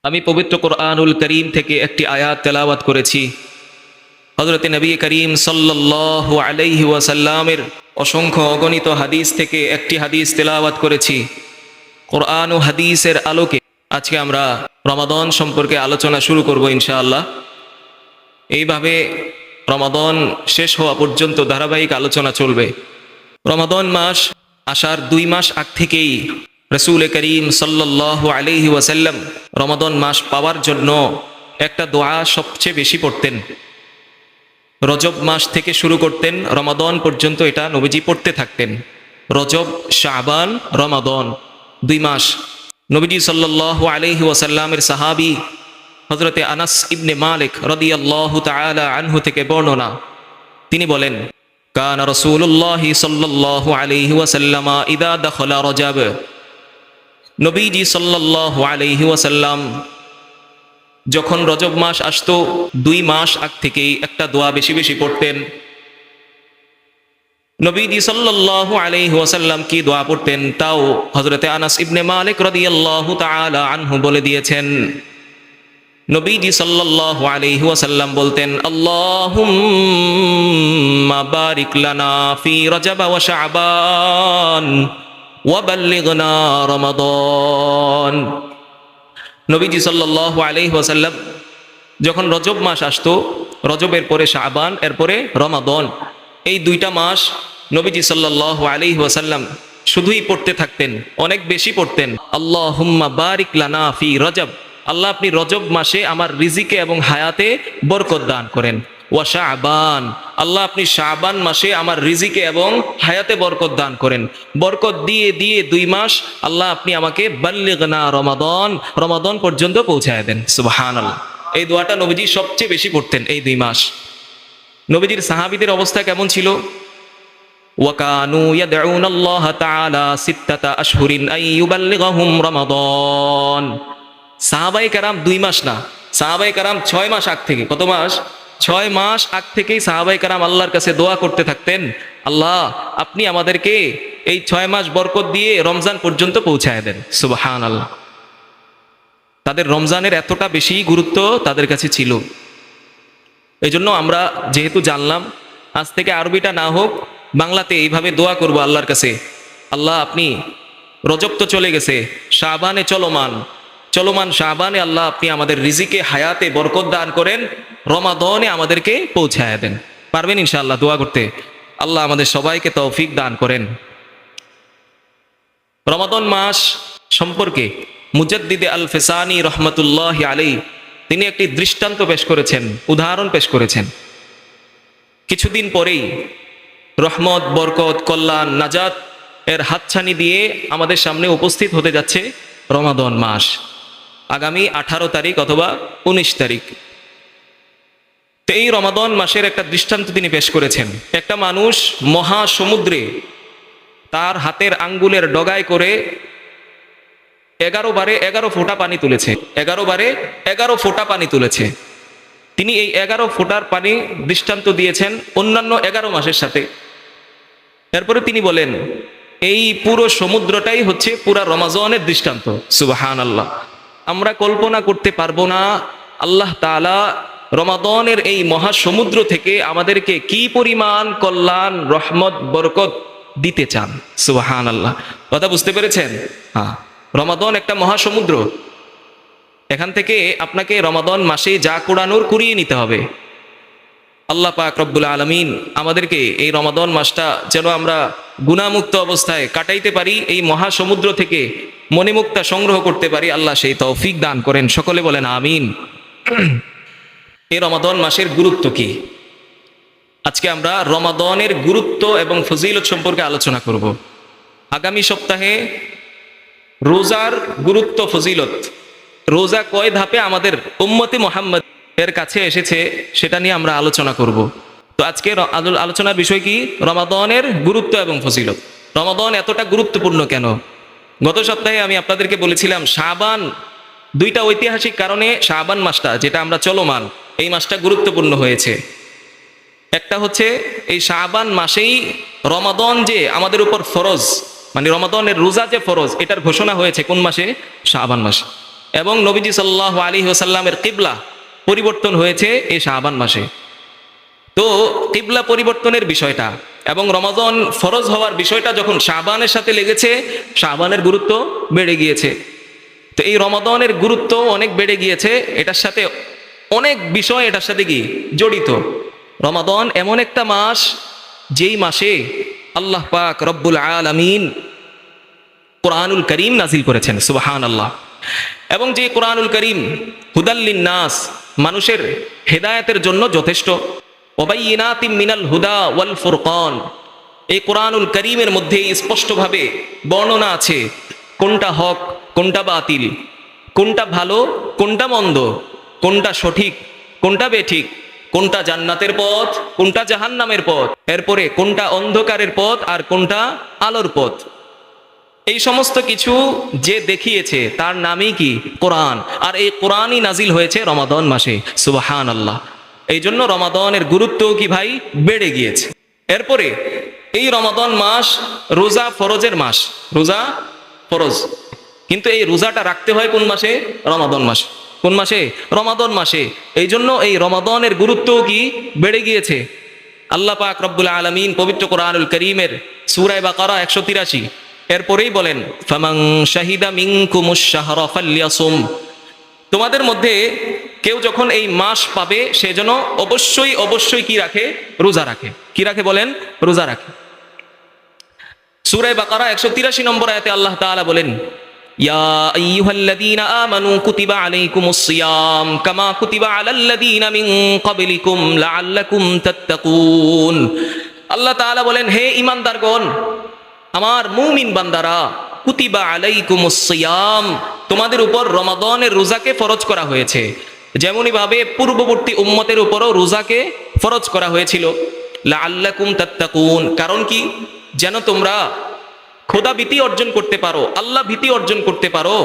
আমি পবিত্র কোরআনুল করিম থেকে একটি আয়াত তেলাওয়াত করেছি। হযরত নবী করিম সাল্লাল্লাহু আলাইহি ওয়াসাল্লামের অসংখ্য অগণিত হাদিস থেকে একটি হাদিস তেলাওয়াত করেছি। কোরআন ও হাদিসের আলোকে আজকে আমরা রমাদান সম্পর্কে আলোচনা শুরু করব ইনশাআল্লাহ। এইভাবে রমাদান শেষ হওয়া পর্যন্ত ধারাবাহিক আলোচনা চলবে। রমাদান মাস আসার 2 মাস আগ থেকেই রসুল করিম সাল্লাল্লাহু আলাইহি ওয়াসাল্লাম রমাদান মাস পাওয়ার জন্য একটা দোয়া সবচেয়ে বেশি পড়তেন। রজব মাস থেকে শুরু করতেন, রমাদান পর্যন্ত এটা নবীজি পড়তে থাকতেন। রজব, শাবান, রমাদান 2 মাস। নবীজি সাল্লাল্লাহু আলাইহি ওয়াসাল্লামের সাহাবী হযরতে আনাস ইবনে মালিক রাদিয়াল্লাহু তাআলা আনহু থেকে বর্ণনা, তিনি বলেন, কানা রাসূলুল্লাহ সাল্লাল্লাহু আলাইহি ওয়াসাল্লাম ইযা দাখালা রজব, নবীজি সাল্লাল্লাহু আলাইহি ওয়াসাল্লাম যখন রজব মাস আসতো 2 মাস আগ থেকেই একটা দোয়া বেশি বেশি পড়তেন। নবীজি সাল্লাল্লাহু আলাইহি ওয়াসাল্লাম কি দোয়া পড়তেন তাও হযরতে আনাস ইবনে মালিক রাদিয়াল্লাহু তাআলা আনহু বলে দিয়েছেন। নবীজি সাল্লাল্লাহু আলাইহি ওয়াসাল্লাম বলতেন, আল্লাহুম্মা বারিক লানা ফি রজব ওয়া শাবান ওয়া বাল্লিগনা রমাদান। নবীজি সাল্লাল্লাহু আলাইহি ওয়াসাল্লাম যখন রজব মাস আসতো, রজবের পরে শাবান, এরপরে রমাদান, এই 2টা মাস নবীজি সাল্লাল্লাহু আলাইহি ওয়াসাল্লাম শুধুই পড়তে থাকতেন, অনেক বেশি পড়তেন। আল্লাহুম্মা বারিক লানা ফি রজব, আল্লাহ আপনি রজব মাসে আমার রিজিকে এবং হায়াতে বরকত দান করেন। ওয়া শাবান, আল্লাহ আপনি শাবান মাসে আমার রিজিকে এবং হায়াতে বরকত দান করেন। বরকত দিয়ে দিয়ে 2 মাস আল্লাহ আপনি আমাকে বাল্লিগনা রমাদান, রমাদান পর্যন্ত পৌঁছায় দেন। সুবহানাল্লাহ। এই দোয়াটা নবীজি সবচেয়ে বেশি পড়তেন এই 2 মাস। নবীজির সাহাবীদের অবস্থা কেমন ছিল? ওয়া কানু ইয়াদউনাল্লাহ তাআলা সিত্তাতা আশহুরিন আই ইউবাল্লিগাহুম রমাদান। সাহাবায়ে কেরাম 2 মাস না, সাহাবায়ে কেরাম 6 মাস আগ থেকে, কত মাস? 6 মাস আগ থেকেই সাহাবায়ে কেরাম আল্লাহর কাছে দোয়া করতে থাকতেন, আল্লাহ আপনি আমাদেরকে এই 6 মাস বরকত দিয়ে রমজান পর্যন্ত পৌঁছায় দেন। সুবহানাল্লাহ। তাদের রমজানের এতটা বেশি গুরুত্ব তাদের কাছে ছিল। এই জন্য আমরা যেহেতু জানলাম, আজ থেকে আরবিটা না হোক, বাংলাতে এইভাবে দোয়া করব আল্লাহর কাছে, আল্লাহ আপনি রজব তো চলে গেছে, শাবানে চলমান শাবানে আল্লাহ আপনি আমাদের রিজিকে হায়াতে বরকত দান করেন, রমাদানে আমাদেরকে পৌঁছায় দেন। পারবেন ইনশাআল্লাহ দোয়া করতে? আল্লাহ আমাদের সবাইকে তৌফিক দান করেন। রমাদান মাস সম্পর্কে মুজাদ্দিদে আল ফিসানি রহমতুল্লাহি আলাইহি তিনি একটি দৃষ্টান্ত পেশ করেছেন, উদাহরণ পেশ করেছেন। কিছুদিন পরেই রহমত, বরকত, কল্যাণ, নাজাত এর হাতছানি দিয়ে আমাদের সামনে উপস্থিত হতে যাচ্ছে রমাদান মাস, আগামী 18 তারিখ অথবা 19 তারিখ। তো এই রমাদান মাসের একটা দৃষ্টান্ত তিনি পেশ করেছেন। একটা মানুষ মহাসমুদ্রে তার হাতের আঙ্গুলের ডগায় করে 11 বারে 11 ফোঁটা পানি তুলেছে, 11 বারে 11 ফোঁটা পানি তুলেছে। তিনি এই 11 ফোঁটার পানি দৃষ্টান্ত দিয়েছেন অন্যান্য 11 মাসের সাথে। এরপরে তিনি বলেন, এই পুরো সমুদ্রটাই হচ্ছে পুরা রমাজানের দৃষ্টান্ত। সুবহানাল্লাহ। আমরা কল্পনা করতে পারবো না আল্লাহ তাআলা রমাদানের এই মহাসমুদ্র থেকে আমাদেরকে কি পরিমাণ কল্যাণ, রহমত, বরকত দিতে চান। সুবহানাল্লাহ। কথা বুঝতে পেরেছেন? হ্যাঁ, রমাদান একটা মহাসমুদ্র। এখান থেকে আপনাকে রমাদান মাসে যা কুড়ানোর কুড়িয়ে নিতে হবে। আল্লাহ পাক রব্বুল আলামিন আমাদেরকে এই রমাদান মাসটা যেন আমরা গুনাহমুক্ত অবস্থায় কাটাইতে পারি, এই মহাসমুদ্র থেকে মণিমুক্তা সংগ্রহ করতে পারি, আল্লাহ সেই তৌফিক দান করেন। সকলে বলেন আমিন। এই রমাদান মাসের গুরুত্ব কি? আজকে আমরা রমাদানের গুরুত্ব এবং ফজিলত সম্পর্কে আলোচনা করব। আগামী সপ্তাহে রোজার গুরুত্ব, ফজিলত, রোজা কয় ধাপে আমাদের উম্মতে মুহাম্মদ এর কাছে এসেছে সেটা নিয়ে আমরা আলোচনা করব। তো আজকে আলোচনার বিষয় কি? রমাদানের গুরুত্ব এবং ফজিলত। রমাদান এতটা গুরুত্বপূর্ণ কেন? গত সপ্তাহে আমি আপনাদেরকে বলেছিলাম শাবান, 2টা ঐতিহাসিক কারণে শাবান মাসটা, যেটা আমরা চলমান, এই মাসটা গুরুত্বপূর্ণ হয়েছে। একটা হচ্ছে এই শাবান মাসেই রমাদান যে আমাদের উপর ফরজ, মানে রমাদানের রোজা যে ফরজ, এটার ঘোষণা হয়েছে কোন মাসে? শাবান মাসে। এবং নবীজি সাল্লাল্লাহু আলাইহি ওয়াসাল্লামের কিবলা পরিবর্তন হয়েছে এই শাবান মাসে। তো কিবলা পরিবর্তনের বিষয়টা এবং রমাদান ফরজ হওয়ার বিষয়টা যখন শাবানের সাথে লেগেছে, শাবানের গুরুত্ব বেড়ে গিয়েছে। তো এই রমাদানের গুরুত্ব অনেক বেড়ে গিয়েছে, এটার সাথে অনেক বিষয় এটার সাথে কি জড়িত। রমাদান এমন একটা মাস যেই মাসে আল্লাহ পাক রব্বুল আলামিন কোরআনুল করিম নাজিল করেছেন, সুবহানাল্লাহ। এবং যে কোরআনুল করিম হুদাল্লিন নাস, মানুষের হেদায়েতের জন্য যথেষ্ট। ওয়াবাইয়িনাতিম মিনাল হুদা ওয়াল ফুরকান, এই কোরআনুল করিমের মধ্যে স্পষ্টভাবে বর্ণনা আছে কোনটা হক কোনটা বাতিল, কোনটা ভালো কোনটা মন্দ, কোনটা সঠিক কোনটা বেঠিক, কোনটা জান্নাতের পথ কোনটা জাহান্নামের পথ, এরপরে কোনটা অন্ধকারের পথ আর কোনটা আলোর পথ। এই সমস্ত কিছু যে দেখিয়েছে তার নামই কি কোরআন। আর এই কোরআনই নাজিল হয়েছে রমাদান মাসে, সুবহানাল্লাহ। এই জন্য রমাদানের গুরুত্ব কি ভাই বেড়ে গিয়েছে। এরপরে এই রমাদান মাস রোজা ফরজের মাস, রোজা ফরজ, কিন্তু এই রোজাটা রাখতে হয় কোন মাসে? রমাদান মাসে। কোন মাসে? রমাদান মাসে। এই জন্য এই রমাদানের গুরুত্ব কি বেড়ে গিয়েছে। আল্লাহ পাক রব্বুল আলামিন পবিত্র কোরআনুল করিমের সূরা বাকারা 183 এরপরেই বলেন, ফামান শাহিদা মিনকুমুশ শাহরা ফালইয়াসুম, তোমাদের মধ্যে কেউ যখন এই মাস পাবে সে যেন অবশ্যই অবশ্যই কি রাখে? রোজা রাখে। কি রাখে বলেন? রোজা রাখে। সূরা বাকারা 183 নম্বর আয়াতে আল্লাহ তাআলা বলেন, ইয়া আইয়ুহাল্লাযীনা আমানু কুতিবা আলাইকুমুস সিয়াম কামা কুতিবা আলাল্লাযীনা মিন ক্বাবলিকুম লাআল্লাকুম তাত্তাকুন। আল্লাহ তাআলা বলেন, হে ঈমানদারগণ, আমার মুমিন বান্দারা, কুতিবা আলাইকুমুস সিয়াম, তোমাদের উপর রমাদানের রোজাকে ফরজ করা হয়েছে, যেমনই ভাবে পূর্ববর্তী উম্মতের উপরও রোজাকে ফরজ করা হয়েছিল। লাআল্লাকুম তাত্তাকুন, কারণ কি? যেন তোমরা খোদা ভীতি অর্জন করতে পারো, আল্লাহ ভীতি অর্জন করতে পারো,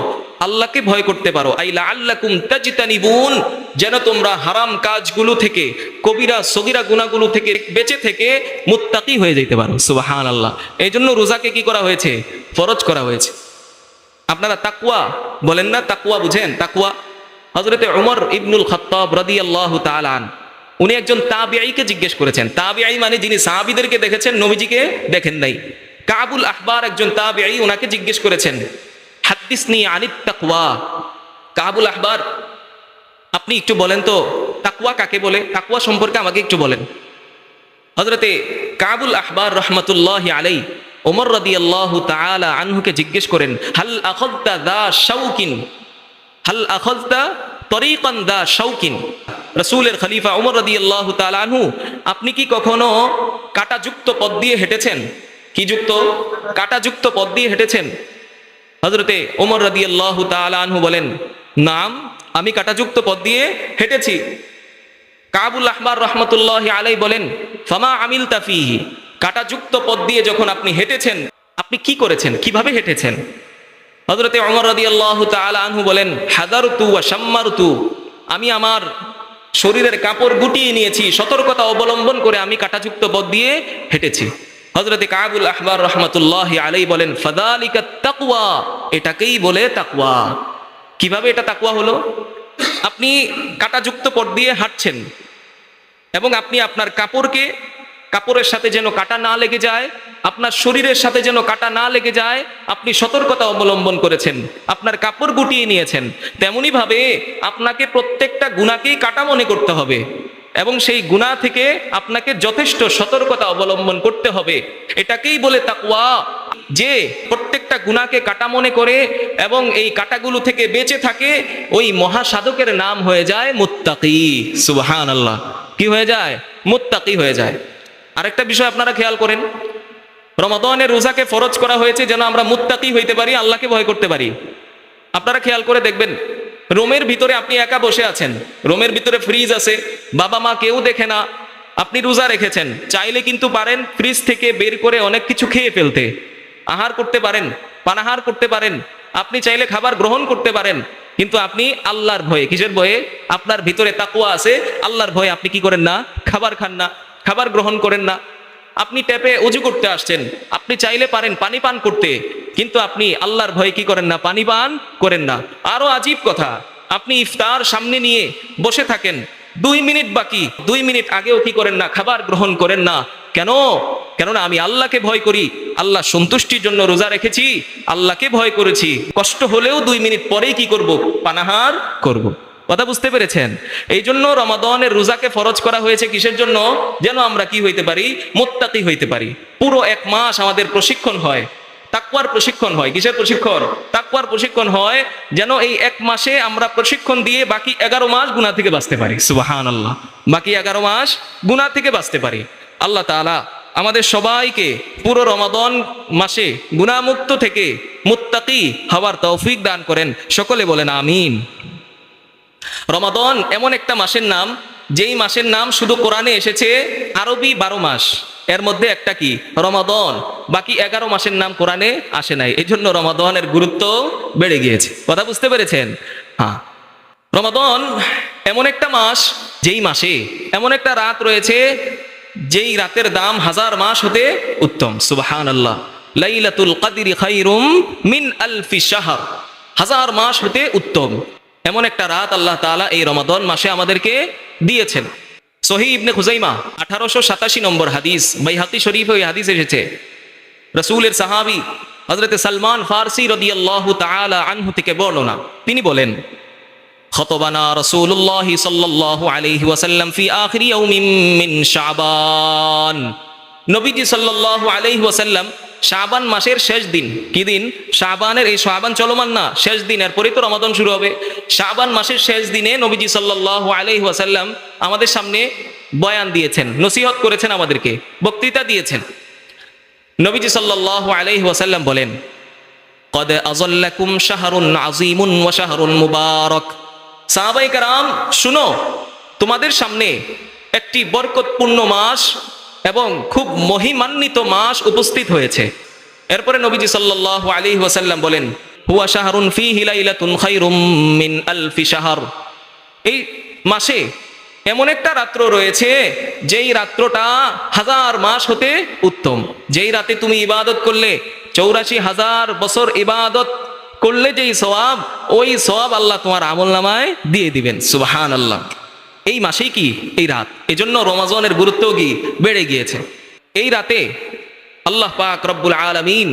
আল্লাহকে ভয় করতে পারো। আই লাআল্লাকুম তাজতানিবুন, যেন তোমরা হারাম কাজগুলো থেকে, কবিরা সগীরা গুনাহগুলো থেকে বেঁচে থেকে মুত্তাকি হয়ে যেতে পারো, সুবহানাল্লাহ। এই জন্য রোজাকে কি করা হয়েছে? ফরজ করা হয়েছে। আপনারা তাকওয়া বলেন না? তাকওয়া বুঝেন? তাকওয়া হযরতে ওমর ইবনুল খাত্তাব রাদিয়াল্লাহু তাআলা আন, উনি একজন তাবিঈকে জিজ্ঞেস করেছেন। তাবিঈ মানে যিনি সাহাবীদেরকে দেখেছেন, নবীজিকে দেখেন নাই। কাবুল আহবার একজন তাবিঈ, ওনাকে জিজ্ঞেস করেছেন, হাদ্দিসনি আনিত তাকওয়া। কাবুল আহবার, আপনি একটু বলেন তো তাকওয়া কাকে বলে? তাকওয়া সম্পর্কে আমাকে একটু বলেন। হযরতে কাবুল আহবার রাহমাতুল্লাহি আলাইহি ওমর রাদিয়াল্লাহু তাআলা আনহুকে জিজ্ঞেস করেন, হাল আখাযতা দা শাওকিন, হাল আখাযতা তরিকান দা শাওকিন। রাসূলের খলিফা ওমর রাদিয়াল্লাহু তাআলা আনহু, আপনি কি কখনো কাঁটাযুক্ত পথ দিয়ে হেঁটেছেন? কি যুক্ত? কাঁটাযুক্ত পথ দিয়ে হেঁটেছেন? হযরতে ওমর রাদিয়াল্লাহু তাআলা আনহু বলেন, নাম, আমি কাঁটাযুক্ত পথ দিয়ে হেঁটেছি। কাবুল আহবার রাহমাতুল্লাহি আলাইহি বলেন, ফামা আমিলতা ফীহি, কাঁটাযুক্ত পথ দিয়ে যখন আপনি হেঁটেছেন, আপনি কি করেছেন? কিভাবে হেঁটেছেন? হযরতে ওমর রাদিয়াল্লাহু তাআলা আনহু বলেন, হাদারতু ওয়া শাম্মারতু, আমি আমার শরীরের কাপড় গুটিয়ে নিয়েছি, সতর্কতা অবলম্বন করে আমি কাঁটাযুক্ত পথ দিয়ে হেঁটেছি। হযরতে কাবুল আহবার রাহমাতুল্লাহি আলাইহি বলেন, ফাযালিকাত তাকওয়া, এটাকেই বলে তাকওয়া। কিভাবে এটা তাকওয়া হলো? আপনি কাঁটাযুক্ত পথ দিয়ে হাঁটছেন এবং আপনি আপনার কাপড়ের সাথে যেন কাঁটা না লেগে যায়, আপনার শরীরের সাথে যেন কাঁটা না লেগে যায়, আপনি সতর্কতা অবলম্বন করেছেন, আপনার কাপড় গুটিয়ে নিয়েছেন। তেমনি ভাবে আপনাকে প্রত্যেকটা গুনাহকেই কাঁটা মনে করতে হবে এবং সেই গুনাহ থেকে আপনাকে যথেষ্ট সতর্কতা অবলম্বন করতে হবে। এটাকেই বলে তাকওয়া, যে প্রত্যেকটা গুনাহকে কাঁটা মনে করে এবং এই কাঁটাগুলো থেকে বেঁচে থাকে, ওই মহাসাধকের নাম হয়ে যায় মুত্তাকি, সুবহানাল্লাহ। কি হয়ে যায়? মুত্তাকি হয়ে যায়। আরেকটা বিষয় আপনারা খেয়াল করেন, রমাদানের রোজাকে ফরজ করা হয়েছে যেন আমরা মুত্তাকি হইতে পারি, আল্লাহকে ভয় করতে পারি। আপনারা খেয়াল করে দেখবেন, রোমের ভিতরে আপনি একা বসে আছেন, রোমের ভিতরে ফ্রিজ আছে, বাবা মা কেউ দেখে না, আপনি রোজা রেখেছেন, চাইলে কিন্তু পারেন ফ্রিজ থেকে বের করে অনেক কিছু খেয়ে ফেলতে, আহার করতে পারেন, পানাহার করতে পারেন, আপনি চাইলে খাবার গ্রহণ করতে পারেন, কিন্তু আপনি আল্লাহর ভয়ে, কিসের ভয়ে? আপনার ভিতরে তাকওয়া আছে, আল্লাহর ভয়ে আপনি কি করেন না? খাবার খান না, খাবার গ্রহণ করেন না। আপনি ট্যাপে অজু করতে আসছেন, আপনি চাইলে পারেন পানি পান করতে, কিন্তু আপনি আল্লাহর ভয়ে কি করেন না? পানি পান করেন না। আরো আজীব কথা, আপনি ইফতার সামনে নিয়ে বসে থাকেন, 2 মিনিট বাকি, 2 মিনিট আগেও কি করেন না? খাবার গ্রহণ করেন না। কেন? কেননা আমি আল্লাহকে ভয় করি, আল্লাহ সন্তুষ্টির জন্য রোজা রেখেছি, আল্লাহকে ভয় করেছি, কষ্ট হলেও 2 মিনিট পরেই কি করব? পানাহার করব। কথা বুঝতে পেরেছেন? এই জন্য রমাদানের রোজাকে ফরজ করা হয়েছে কিসের জন্য? যেন আমরা কি হইতে পারি? মুত্তাকি হইতে পারি। পুরো 1 মাস আমাদের প্রশিক্ষণ হয়, তাকওয়ার প্রশিক্ষণ হয়। কিসের প্রশিক্ষণ? তাকওয়ার প্রশিক্ষণ হয়, যেন এই 1 মাসে আমরা প্রশিক্ষণ দিয়ে বাকি 11 মাস গুনাহ থেকে বাঁচতে পারি। সুবহানাল্লাহ, বাকি 11 মাস গুনাহ থেকে বাঁচতে পারি। আল্লাহ তাআলা আমাদের সবাইকে পুরো রমাদান মাসে গুনাহমুক্ত থেকে মুত্তাকি হওয়ার তৌফিক দান করেন। সকলে বলেন আমিন। রমাদান এমন একটা মাসের নাম, যেই মাসের নাম শুধু কোরআনে এসেছে আরবি 12 মাস, এর মধ্যে একটা কি? রমাদান। বাকি 11 মাসের নাম কোরআনে আসে নাই। এই জন্য রমাদানের গুরুত্ব বেড়ে গিয়েছে। কথা বুঝতে পেরেছেন? হ্যাঁ, রমাদান এমন একটা মাস, যেই মাসে এমন একটা রাত রয়েছে, যেই রাতের দাম 1000 মাস হতে উত্তম। সুবহানাল্লাহ, লাইলাতুল কদরি খায়রুম মিন আলফি শাহর, 1000 মাস হতে উত্তম এমন একটা রাত আল্লাহ তাআলা এই রমাদান মাসে আমাদেরকে দিয়েছেন। সহিহ ইবনে খুজাইমা 1887 নম্বর হাদিস, বাইহাকি শরীফে ওই হাদিস এসেছে। রাসূলের সাহাবী হযরতে সালমান ফারসি রাদিয়াল্লাহু তাআলা আনহু থেকে বর্ণনা, তিনি বলেন, খতবানা রাসূলুল্লাহ সাল্লাল্লাহু আলাইহি ওয়াসাল্লাম ফি আখিরি ইয়াউমিন মিন শাবান। নবীজি সাল্লাল্লাহু আলাইহি ওয়াসাল্লাম শাবান মাসের শেষ দিন, কি দিন? শাবানের, এই শাবান চলমান না, শেষ দিন, এরপরেই তো রমাদান শুরু হবে। শাবান মাসের শেষ দিনে নবীজি সাল্লাল্লাহু আলাইহি ওয়াসাল্লাম আমাদের সামনে বয়ান দিয়েছেন, নসিহত করেছেন, আমাদেরকে বক্তৃতা দিয়েছেন। নবীজি সাল্লাল্লাহু আলাইহি ওয়াসাল্লাম বলেন, কদ আযাল্লাকুম শাহরুন আযীমুন ওয়া শাহরুন মুবারাক। সাহাবায়ে কেরাম শুনো, তোমাদের সামনে একটি বরকতপূর্ণ মাস এবং খুব মহিমান্বিত মাস উপস্থিত হয়েছে। এরপরে নবীজি সাল্লাল্লাহু আলাইহি ওয়াসাল্লাম বলেন, হুয়া শাহরুন ফীহি লাইলাতুন খায়রুম মিন আলফি শাহর। এই মাসে এমন একটা রাত্র রয়েছে, যেই রাত্রটা 1000 মাস হতে উত্তম। যেই রাতে তুমি ইবাদত করলে, 84,000 বছর ইবাদত করলে যেই সওয়াব, ওই সওয়াব আল্লাহ তোমার আমলনামায় দিয়ে দিবেন। সুবহানাল্লাহ। এই মাসেই কি? এই রাত। এজন্য রমাদানের গুরুত্ব কি? বেড়ে গিয়েছে। এই রাতে আল্লাহ পাক রব্বুল আলামিন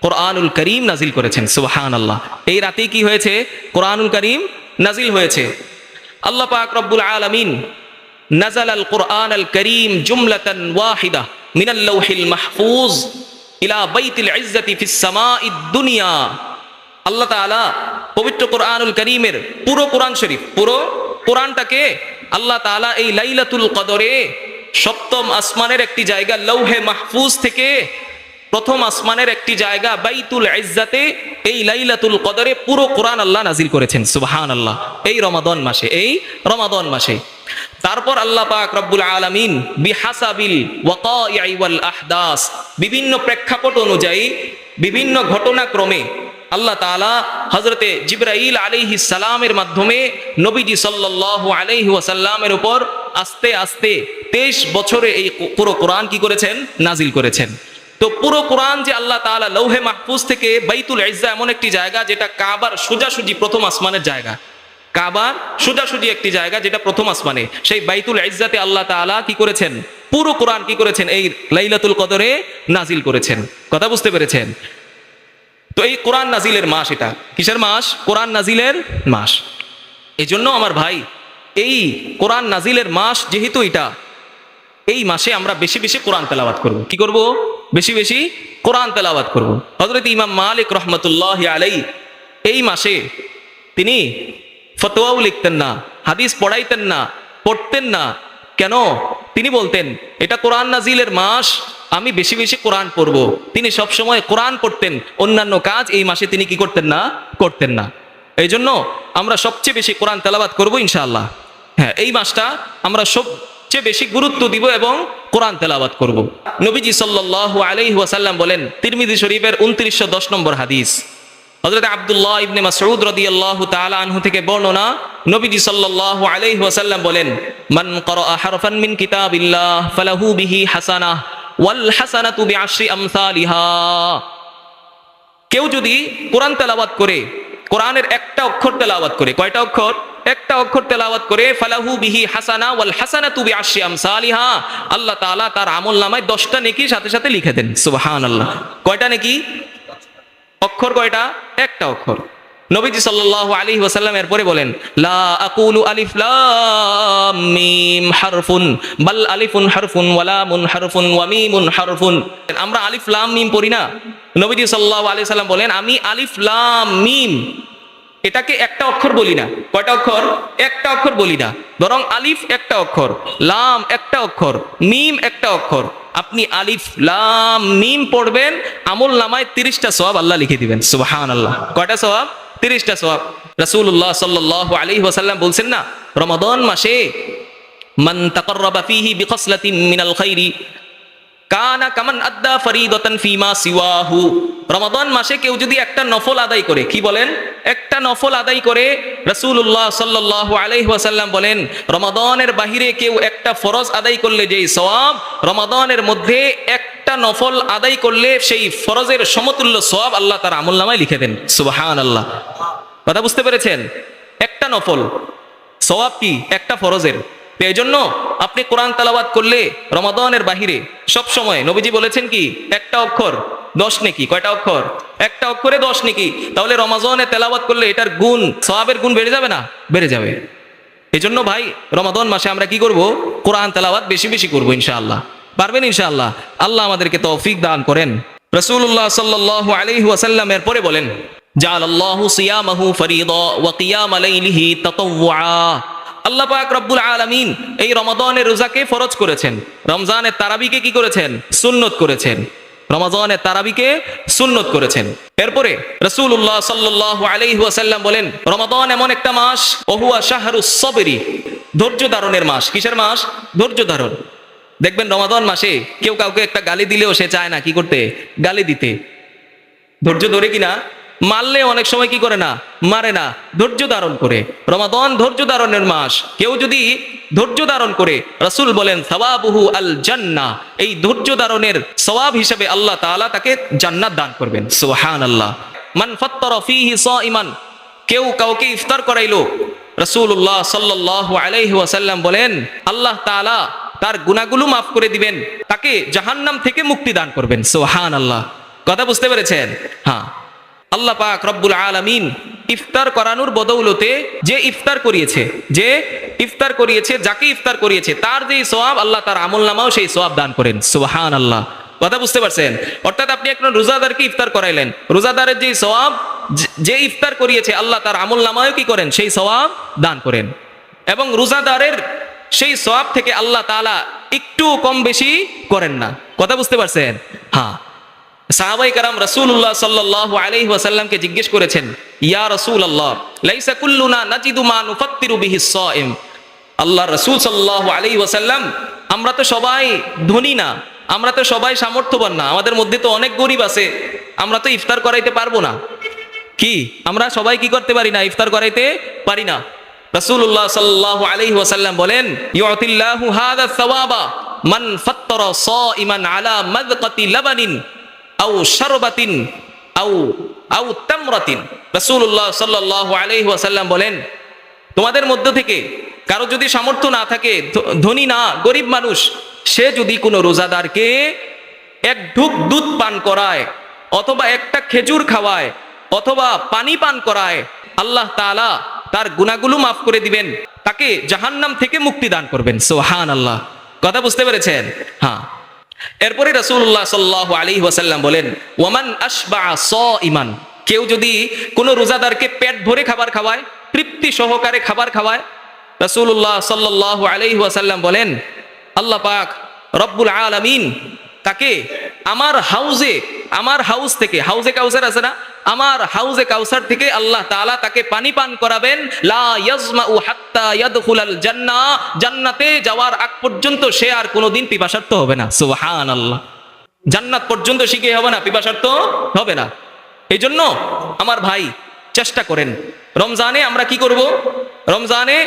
কোরআনুল করিম নাজিল করেছেন। সুবহানাল্লাহ। এই রাতেই কি হয়েছে? কোরআনুল করিম নাজিল হয়েছে। আল্লাহ পাক রব্বুল আলামিন নাযালাল কোরআনুল করিম জুমলাতান ওয়াহিদা মিনাল লাওহিল মাহফুজ ইলা বাইতিল ইজ্জতি ফিস সামাইদ দুনিয়া। আল্লাহ তাআলা পবিত্র কোরআনুল করিমের পুরো কোরআন শরীফ, পুরো কোরআনটাকে আল্লাহ তাআলা এই লাইলাতুল কদরে 7ম আসমানের একটি জায়গা লৌহে মাহফুজ থেকে 1ম আসমানের একটি জায়গা বাইতুল ইজ্জাতে, এই লাইলাতুল কদরে পুরো কোরআন আল্লাহ নাজিল করেছেন। সুবহানাল্লাহ। এই রমাদান মাসে, এই রমাদান মাসে। তারপর আল্লাহ পাক রব্বুল আলামিন বিহাসাবিল ওয়াকাই ওয়াল আহদাস, বিভিন্ন প্রেক্ষাপট অনুযায়ী, বিভিন্ন ঘটনাক্রমে আল্লাহ তাআলা হযরতে জিবরাইল আলাইহিস সালামের মাধ্যমে নবীজি সাল্লাল্লাহু আলাইহি ওয়াসাল্লামের উপর আস্তে আস্তে 23 বছরে এই পুরো কোরআন কি করেছেন? নাজিল করেছেন। তো পুরো কোরআন যে আল্লাহ তাআলা লৌহে মাহফুজ থেকে বাইতুল ইজ্জা, এমন একটি জায়গা যেটা কাবার সোজাসুজি 1ম আসমানের জায়গা, কাবার সোজাসুজি একটি জায়গা যেটা 1ম আসমানে, সেই বাইতুল ইজ্জাতে আল্লাহ তাআলা কি করেছেন? পুরো কোরআন কি করেছেন? এই লাইলাতুল কদরে নাজিল করেছেন। কথা বুঝতে পেরেছেন? তো এই কোরআন নাজিলের মাস, এটা কিসের মাস? কোরআন নাজিলের মাস। এই জন্য আমার ভাই, এই কোরআন নাজিলের মাস যেহেতু এটা, এই মাসে আমরা বেশি বেশি কোরআন তেলাওয়াত করব। কি করব? বেশি বেশি কোরআন তেলাওয়াত করব। হযরত ইমাম মালিক রাহমাতুল্লাহি আলাইহি এই মাসে তিনি ফতোয়াও লিখতেন না, হাদিস পড়াইতেন না, পড়তেন না। কেন? তিনি বলতেন, এটা কোরআন নাজিলের মাস, আমি বেশি বেশি কোরআন পড়ব। তিনি সবসময় কোরআন পড়তেন, অন্যান্য কাজ এই মাসে তিনি কি করতেন না? করতেন না। এই জন্য আমরা সবচেয়ে বেশি কোরআন তেলাওয়াত করব ইনশাআল্লাহ। হ্যাঁ, এই মাসটা আমরা সবচেয়ে বেশি গুরুত্ব দিব এবং কোরআন তেলাওয়াত করব। নবীজি সাল্লাল্লাহু আলাইহি ওয়াসাল্লাম বলেন, তিরমিজি শরীফের 2910 নম্বর হাদিস, হযরত আব্দুল্লাহ ইবনে মাসউদ রাদিয়াল্লাহু তাআলা আনহু থেকে বর্ণনা, নবীজি সাল্লাল্লাহু আলাইহি ওয়াসাল্লাম বলেন, মান ক্বারাআ হারফান মিন কিতাবিল্লাহ ফালাহু বিহি হাসানাহ ওয়াল হাসানাতু বিআশরি আমসালিহা। কেউ যদি কোরআন তেলাওয়াত করে, কোরআনের একটা অক্ষর তেলাওয়াত করে, কয়টা অক্ষর? একটা অক্ষর তেলাওয়াত করে, ফালাহু বিহি হাসানা ওয়াল হাসানাতু বিআশরি আমসালিহা, আল্লাহ তাআলা তার আমলনামায় 10টা নেকি সাথে সাথে লিখে দেন। সুবহানাল্লাহ। কয়টা নেকি? অক্ষর কয়টা? একটা অক্ষর। নবীজি সাল্লাল্লাহু আলাইহি ওয়াসাল্লাম এরপরে বলেন, লা আকুলু আলিফ লাম মিম হারফুন বাল আলিফুন হারফুন ওয়া লামুন হারফুন ওয়া মিমুন হারফুন। আমরা আলিফ লাম মিম পড়ি না? নবীজি সাল্লাল্লাহু আলাইহি ওয়াসাল্লাম বলেন, আমি আলিফ লাম মিম এটাকে একটা অক্ষর বলি না। কয়টা অক্ষর? একটা অক্ষর বলি না, বরং আলিফ একটা অক্ষর, লাম একটা অক্ষর, মিম একটা অক্ষর। আপনি আলিফ লাম মিম পড়বেন, আমল নামায় 30টা সওয়াব আল্লাহ লিখে দিবেন। সুবহানাল্লাহ। কয়টা সওয়াব? 30টা সওয়াব। রাসূলুল্লাহ সাল্লাল্লাহু আলাইহি ওয়াসাল্লাম বলছেন না, রমাদান মাসে মান তাকাররাবা ফীহি বিখসলাতিন মিনাল খাইরি কানা কামান আদ্দা ফরিদাতান ফিমা সিওয়াহু। রমাদান মাসে কেউ যদি একটা নফল আদায় করে, কি বলেন? একটা নফল আদায় করে, রাসূলুল্লাহ সাল্লাল্লাহু আলাইহি ওয়াসাল্লাম বলেন, রমাদানের বাহিরে কেউ একটা ফরজ আদায় করলে যেই সওয়াব, রমাদানের মধ্যে একটা নফল আদায় করলে সেই ফরজের সমতুল্য সওয়াব আল্লাহ তার আমলনামায় লিখে দেন। সুবহানাল্লাহ। কথা বুঝতে পেরেছেন? একটা নফল সওয়াব কি? একটা ফরজের। এই জন্য আপনি কোরআন তেলাওয়াত করলে রমাদানের বাহিরে সব সময় নবীজি বলেছেন কি, একটা অক্ষর 10 নেকি। কয়টা অক্ষর? একটা অক্ষরে 10 নেকি। তাহলে রমাদানে তেলাওয়াত করলে এটার গুণ, সওয়াবের গুণ বেড়ে যাবে না? বেড়ে যাবে। এই জন্য ভাই, রমাদান মাসে আমরা কি করব? কোরআন তেলাওয়াত বেশি বেশি করব ইনশাআল্লাহ। পারবেন ইনশাআল্লাহ? আল্লাহ আমাদেরকে তৌফিক দান করেন। রাসূলুল্লাহ সাল্লাল্লাহু আলাইহি ওয়াসাল্লাম এরপরে বলেন, জাআলাল্লাহু সিয়ামাহু ফরিদা ওয়া কিয়াম লাইলিহি তাতাওয়া। আল্লাহ পাক রব্বুল আলামিন এই রমাদানের রোজাকে ফরজ করেছেন, রমজানের তারাবিকে কি করেছেন? সুন্নত করেছেন। রমাদানের তারাবিকে সুন্নত করেছেন। এরপরে রাসূলুল্লাহ সাল্লাল্লাহু আলাইহি ওয়াসাল্লাম বলেন, রমাদান এমন একটা মাস, ওহুয়া শাহরুস সবরি, ধৈর্য ধারণের মাস। কিসের মাস? ধৈর্য ধারণ। দেখবেন রমাদান মাসে কেউ কাউকে একটা গালি দিলেও সে চায় না কি করতে? গালি দিতে। ধৈর্য ধরে কিনা? মারলে অনেক সময় কি করে না? মারে না, ধৈর্য ধারণ করে। রমাদান ধৈর্য ধারণের মাস। কেউ যদি ধৈর্য ধারণ করে, রাসূল বলেন, সাওয়াবুহু আল জান্নাহ, এই ধৈর্য ধারণের সওয়াব হিসেবে আল্লাহ তাআলা তাকে জান্নাত দান করবেন। সুবহানাল্লাহ। মান ফাত্তারা ফীহি সাইমান, কেউ কাউকে ইফতার করাইলো, রাসূলুল্লাহ সাল্লাল্লাহু আলাইহি ওয়াসাল্লাম বলেন, আল্লাহ তাআলা তার গুনাহগুলো মাফ করে দিবেন, তাকে জাহান্নাম থেকে মুক্তি দান করবেন। সুবহানাল্লাহ। কথা বুঝতে পেরেছেন? হ্যাঁ, আল্লাহ পাক রব্বুল আলামিন ইফতার করানোর বদৌলতে যে ইফতার করিয়েছে, যাকে ইফতার করিয়েছে, তার যেই সওয়াব, আল্লাহ তার আমলনামাও সেই সওয়াব দান করেন। সুবহানাল্লাহ। কথা বুঝতে পারছেন? অর্থাৎ আপনি একজন রোজাদারকে ইফতার করাইলেন, রোজাদারের যেই সওয়াব, যে ইফতার করিয়েছে, আল্লাহ তার আমলনামাও কি করেন? সেই সওয়াব দান করেন। এবং রোজাদারের সেই সওয়াব থেকে আল্লাহ তাআলা একটু কম বেশি করেন না। কথা বুঝতে পারছেন? হ্যাঁ। সাহাবায়ে কেরাম রাসূলুল্লাহ সাল্লাল্লাহু আলাইহি ওয়াসাল্লামকে জিজ্ঞেস করেছেন, ইয়া রাসূলুল্লাহ, লাইসা কুল্লুনা নাজিদু মা নুফাত্তিরু বিহিস সাইম। আল্লাহ রাসূল সাল্লাল্লাহু আলাইহি ওয়াসাল্লাম, আমরা তো সবাই ধনী না, আমরা তো সবাই সামর্থ্যবান না, আমাদের মধ্যে তো অনেক গরীব আছে, আমরা তো ইফতার করাইতে পারবো না। কি আমরা সবাই কি করতে পারি না? ইফতার করাইতে পারি না। রাসূলুল্লাহ সাল্লাল্লাহু আলাইহি ওয়াসাল্লাম বলেন, ইউতিল্লাহু হাযা সাওয়াবা মান ফাত্তারা সাইমান আলা মাযকাতি লাবানিন আও শারবাতিন আও তামরাতিন। রাসূলুল্লাহ সাল্লাল্লাহু আলাইহি ওয়াসাল্লাম বলেন, তোমাদের মধ্য থেকে কারো যদি সামর্থ্য না থাকে, ধনী না, গরিব মানুষ, সে যদি কোনো রোজাদারকে এক ঢুক দুধ পান করায়, অথবা একটা খেজুর খাওয়ায়, অথবা পানি পান করায়, আল্লাহ তাআলা তার গুনাহগুলো মাফ করে দিবেন, তাকে জাহান্নাম থেকে মুক্তি দান করবেন। সুবহানাল্লাহ। কথা বুঝতে পেরেছেন? হ্যাঁ। এরপরে রাসূলুল্লাহ সাল্লাল্লাহু আলাইহি ওয়াসাল্লাম বলেন, ওয়ামান আশবাআ সাইমান, কেউ যদি কোনো রোজাদারকে পেট ভরে খাবার খাওয়ায়, তৃপ্তি সহকারে খাবার খাওয়ায়, রাসূলুল্লাহ সাল্লাল্লাহু আলাইহি ওয়াসাল্লাম বলেন, আল্লাহ পাক রব্বুল আলামিন তাকে আমার হাউস থেকে, হাউজে কাউসার আছে না, আমার হাউজে কাউসার থেকে আল্লাহ তাআলা তাকে পানি পান করাবেন। লা ইয়াজমাউ হাত্তা ইয়াদখুলাল জান্নাহ, জান্নাতে যাওয়ার আগ পর্যন্ত সে আর কোনোদিন পিপাসার্ত হবে না। সুবহানাল্লাহ। জান্নাত পর্যন্ত সে কি হবে না? পিপাসার্ত হবে না। এই জন্য আমার ভাই, চেষ্টা করেন, রমজানে আমরা কি করব? রমজানে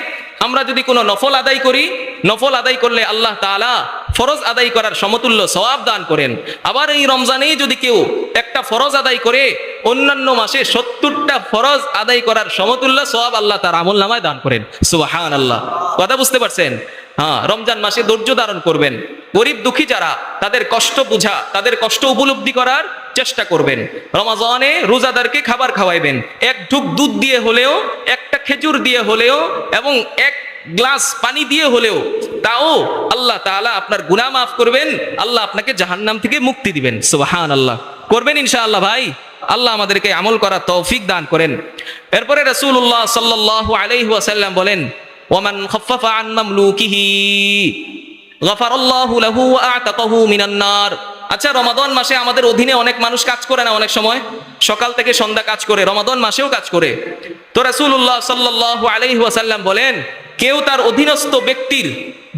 আমরা যদি কোনো নফল আদায় করি, নফল আদায় করলে আল্লাহ তাআলা ফরজ আদায় করার সমতুল্য সওয়াব দান করেন। আবার এই রমজানেই যদি কেউ একটা ফরজ আদায় করে অন্যান্য মাসে 70টা ফরজ আদায় করার সমতুল্য সওয়াব আল্লাহ তার আমলনামায় দান করেন। সুবহানাল্লাহ। কথা বুঝতে পারছেন? হ্যাঁ, রমজান মাসে ধৈর্য ধারণ করবেন। গরিব দুঃখী যারা, তাদের কষ্ট বুঝা, তাদের কষ্ট উপলব্ধি করার চেষ্টা করবেন। রমজানে রোজাদারকে খাবার খাওয়াইবেন, এক ঢুক দুধ দিয়ে হলেও, একটা খেজুর দিয়ে হলেও, এবং এক গ্লাস পানি দিয়ে হলেও, তাও আল্লাহ তাআলা আপনার গুনাহ মাফ করবেন, আল্লাহ আপনাকে জাহান্নাম থেকে মুক্তি দিবেন। সুবহানাল্লাহ। করবেন ইনশাআল্লাহ ভাই। আল্লাহ আমাদেরকে আমল করার তৌফিক দান করেন। এরপরে রাসূলুল্লাহ সাল্লাল্লাহু আলাইহি ওয়াসাল্লাম বলেন, ওয়ামান খাফফাফা আন মামলুকিহি গাফারাল্লাহু লাহু ওয়া আ'তাকাহু মিনান নার। আচ্ছা, রমাদান মাসে আমাদের অধীনে অনেক মানুষ কাজ করে না? অনেক সময় সকাল থেকে সন্ধ্যা কাজ করে, রমাদান মাসেও কাজ করে। তো রাসূলুল্লাহ সাল্লাল্লাহু আলাইহি ওয়াসাল্লাম বলেন, কেউ তার অধীনস্থ ব্যক্তির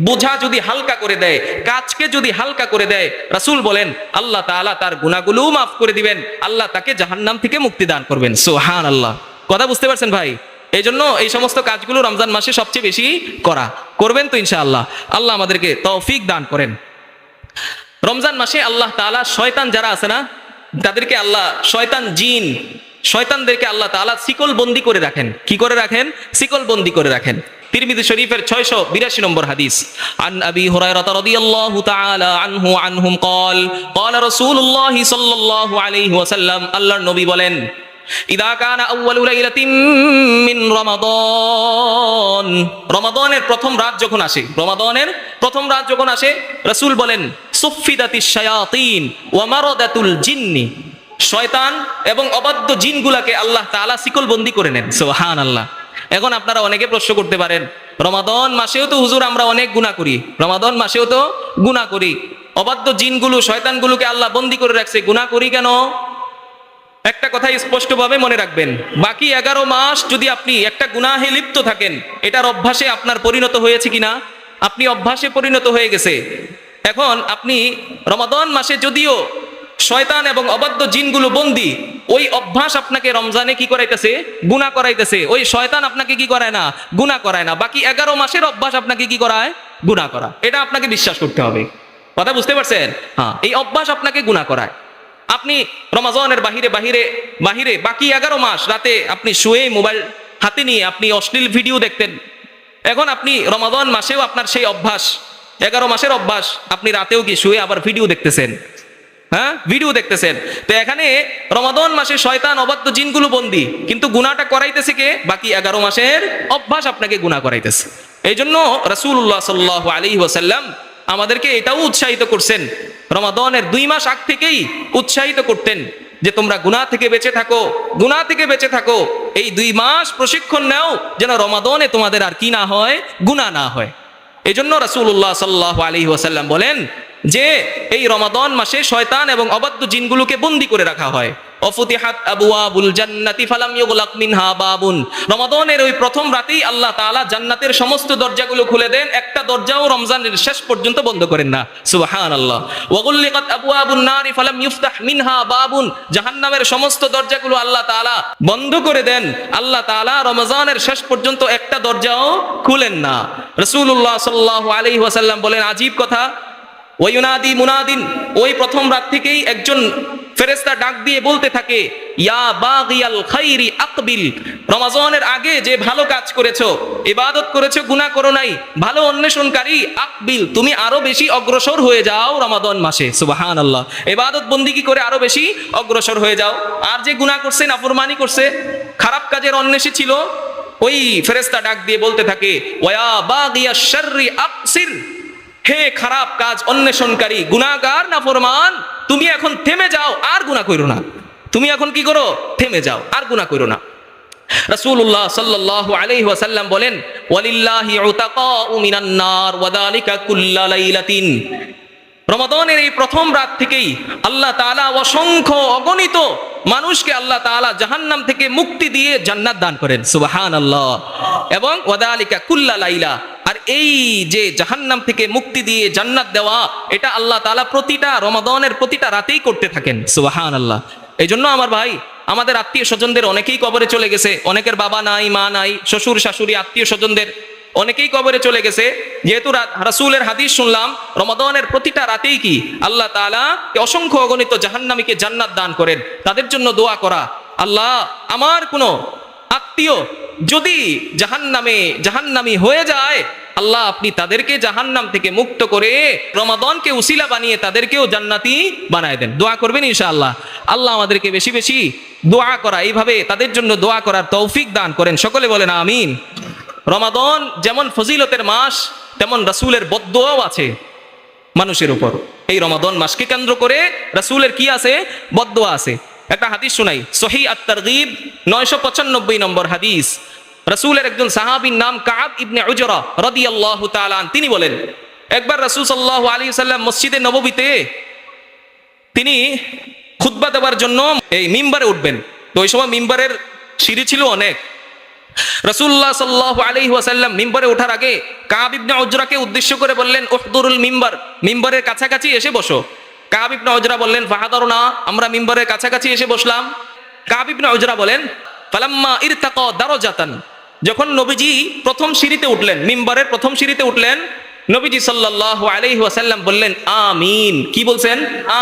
বোঝা যদি হালকা করে দেয়, কাজকে যদি হালকা করে দেয়, রাসূল বলেন আল্লাহ তাআলা তার গুনাহগুলোও মাফ করে দিবেন, আল্লাহ তাকে জাহান্নাম থেকে মুক্তি দান করবেন। সুবহানাল্লাহ। কথা বুঝতে পারছেন ভাই? এই জন্য এই সমস্ত কাজগুলো রমজান মাসে সবচেয়ে বেশি করবেন তো ইনশাআল্লাহ। আল্লাহ আমাদেরকে তৌফিক দান করেন। রমজান মাসে আল্লাহ তাআলা শয়তান যারা আছে না, তাদেরকে আল্লাহ শয়তানদেরকে আল্লাহ তাআলা শিকল বন্দি করে রাখেন। কি করে রাখেন? শিকল বন্দি করে রাখেন। তিরমিজি শরীফের 682 নম্বর হাদিস, আন আবি হুরায়রা রাদিয়াল্লাহু তাআলা আনহুম قال قال رسول الله صلى الله عليه وسلم, আল্লাহর নবী বলেন, ইদা কানা আউয়ালু লাইলাতিন মিন রমাদান, রমাদানের প্রথম রাত যখন আসে, রাসূল বলেন, সুফিদাতিশ শায়াতিন ওয়া মারাদাতুল জিন্নি, শয়তান এবং অবাধ্য জিনগুলাকে আল্লাহ তাআলা শিকলবন্দি করে নেন। সুবহানাল্লাহ। এখন আপনারা অনেকে প্রশ্ন করতে পারেন, রমাদান মাসেও তো হুজুর আমরা অনেক গুনাহ করি, অবাধ্য জিনগুলো, শয়তানগুলোকে আল্লাহ বন্দি করে রাখছে, গুনাহ করি কেন? একটা কথা স্পষ্টভাবে মনে রাখবেন, বাকি 11 মাস যদি আপনি একটা গুনাহে লিপ্ত থাকেন, এটার অভ্যাসে আপনার পরিণত হয়েছে কিনা? আপনি অভ্যাসে পরিণত হয়ে গেছে। এখন আপনি রমাদান মাসে যদিও শয়তান এবং অবাধ্য জিনগুলো বন্দি, ওই অভ্যাস আপনাকে রমজানে কি করাইতেছে? গুনাহ করাইতেছে। ওই শয়তান আপনাকে কি করায় না? গুনাহ করায় না। বাকি 11 মাসের অভ্যাস আপনাকে কি করায়? গুনাহ করা। এটা আপনাকে বিশ্বাস করতে হবে। কথা বুঝতে পারছেন? হ্যাঁ, এই অভ্যাস আপনাকে গুনাহ করায়। আপনি রমাজানের বাহিরে বাকি 11 মাস রাতে আপনি শুয়ে মোবাইল হাতে নিয়ে আপনি অশ্লীল ভিডিও দেখতেন। এখন আপনি রমাদান মাসেও আপনার সেই অভ্যাস, 11 মাসের অভ্যাস, আপনি রাতেও কি শুয়ে আবার ভিডিও দেখতেছেন। হ্যাঁ, ভিডিও দেখতেছেন। তো এখানে রমাদান মাসে শয়তান অবাধ্য জিনগুলো বন্দি, কিন্তু গুনাহটা করাইতেছে কে? বাকি 11 মাসের অভ্যাস আপনাকে গুনাহ করাইতেছে। এই জন্য রাসূলুল্লাহ সাল্লাল্লাহু আলাইহি ওয়াসাল্লাম আমাদেরকে এটাও উৎসাহিত করছেন, রমাদানের 2 মাস আগ থেকেই উৎসাহিত করতেন যে তোমরা গুনাহ থেকে বেঁচে থাকো। এই 2 মাস প্রশিক্ষণ নাও যেন রমাদানে তোমাদের আর কি না হয়? গুনাহ না হয়। এই জন্য রাসূলুল্লাহ সাল্লাল্লাহু আলাইহি ওয়াসাল্লাম বলেন যে এই রমাদান মাসে শয়তান এবং অবাধ্য জিনগুলোকে বন্দি করে রাখা হয়। অফুতিহাত আবওয়াবুল জান্নাতি ফালাম ইউগলাক মিনহা বাবুন, রমাদানের ওই প্রথম রাতেই আল্লাহ তাআলা জান্নাতের সমস্ত দরজাগুলো খুলে দেন, একটা দরজাও রমজানের শেষ পর্যন্ত বন্ধ করেন না। সুবহানাল্লাহ। ওয়াগুল্লিকাত আবওয়াবুন নারি ফালাম ইফতাহ মিনহা বাবুন, জাহান্নামের সমস্ত দরজাগুলো আল্লাহ তাআলা বন্ধ করে দেন, আল্লাহ তাআলা রমজানের শেষ পর্যন্ত একটা দরজাও খুলেন না। রাসূলুল্লাহ সাল্লাল্লাহু আলাইহি ওয়াসাল্লাম বলেন, আজীব কথা, ওয়ায়ুনাদি মুনাদিন, ওই প্রথম রাত থেকেই একজন ফেরেশতা ডাক দিয়ে বলতে থাকে, ইয়া বাগিয়াল খাইরি আকবিল, রমাজানের আগে যে ভালো কাজ করেছো, ইবাদত করেছো, গুনাহ করো নাই, ভালো অন্বেষণকারী, আকবিল, তুমি আরো বেশি অগ্রসর হয়ে যাও রমাদান মাসে। সুবহানাল্লাহ। ইবাদত বন্দেগী করে আরো বেশি অগ্রসর হয়ে যাও। আর যে গুনাহ করছে, নাফরমানি করছে, খারাপ কাজের অন্বেষী ছিল, ওই ফেরেশতা ডাক দিয়ে বলতে থাকে, ওয়া বাগিয়াশ শাররি আকসির, হে খারাপ কাজ অন্বেষণকারী, গুনাহগার, নাফরমান, তুমি এখন থেমে যাও, আর গুনাহ কইরো না। তুমি এখন কি করো? থেমে যাও, আর গুনাহ কইরো না। রাসূলুল্লাহ সাল্লাল্লাহু আলাইহি ওয়াসাল্লাম বলেন, ওয়ালিল্লাহি উতাকাউ মিনান নার ওয়া যালিকা কুল্লা লাইলাতিন, রমাদানের এই প্রথম রাত থেকেই আল্লাহ তাআলা অসংখ্য অগণিত মানুষকে আল্লাহ তাআলা জাহান্নাম থেকে মুক্তি দিয়ে জান্নাত দান করেন। সুবহানাল্লাহ। এবং ওয়া যালিকা কুল্লা লাইলা, আর এই যে জাহান্নাম থেকে মুক্তি দিয়ে জান্নাত দেওয়া, এটা আল্লাহ তাআলা প্রতিটা রমাদানের প্রতিটা রাতেই করতে থাকেন। সুবহানাল্লাহ। এই জন্য আমার ভাই, আমাদের আত্মীয় স্বজনদের অনেকেই কবরে চলে গেছে, অনেকের বাবা নাই, মা নাই, শ্বশুর শাশুড়ি, আত্মীয় স্বজনদের অনেকেই কবরে চলে গেছে। যেহেতু রাসূলের হাদিস শুনলাম রমাদানের প্রতিটা রাতেই কি আল্লাহ তাআলা অসংখ্য অগণিত জাহান্নামীকে জান্নাত দান করেন। তাদের জন্য দোয়া করা, আল্লাহ আমার কোনো আত্মীয় যদি জাহান্নামী হয়ে যায়, আল্লাহ আপনি তাদেরকে জাহান্নাম থেকে মুক্ত করে রমাদানকে উসিলা বানিয়ে তাদেরকেও জান্নাতি বানায় দেন। দোয়া করবেন ইনশাআল্লাহ। আল্লাহ আমাদেরকে বেশি বেশি দোয়া করা, এইভাবে তাদের জন্য দোয়া করার তৌফিক দান করেন। সকলে বলেন আমিন। রমাদান যেমন ফজিলতের মাস, তেমন রাসূলের বদদোয়াও আছে মানুষের উপর। এই রমাদান মাসকে কেন্দ্র করে রাসূলের কি আছে? বদদোয়া আছে। একটা হাদিস শোনাই, সহিহ আত-তারগীব 995 নম্বর হাদিস। রাসূলের একজন সাহাবীর নাম কাব ইবনে উজরা রাদিয়াল্লাহু তাআলা আন, তিনি বলেন একবার রাসূল সাল্লাল্লাহু আলাইহি ওয়াসাল্লাম মসজিদে নববীতে তিনি খুতবা দেওয়ার জন্য এই মিম্বারে উঠবেন। তো ওই সময় মিম্বারের সিঁড়ি ছিল অনেক। রাসূলুল্লাহ সাল্লাল্লাহু আলাইহি ওয়াসাল্লাম মিম্বারে ওঠার আগে কাব ইবনে উজরাকে উদ্দেশ্য করে বললেন উহদুরুল মিম্বার, মিম্বারের কাছাকাছি এসে বসো। কাব ইবনে উজরা বললেন ফাহাদারনা, আমরা মিম্বারের কাছাকাছি এসে বসলাম। কাব ইবনে উজরা বলেন ফালাম্মা ইরতাকা দারাজাতান, যখন নবীজি প্রথম সিঁড়িতে উঠলেন, মিম্বারের প্রথম সিঁড়িতে উঠলেন, নবীজি সাল্লাল্লাহু আলাইহি ওয়াসাল্লাম বললেন আমিন। কি বলছেন?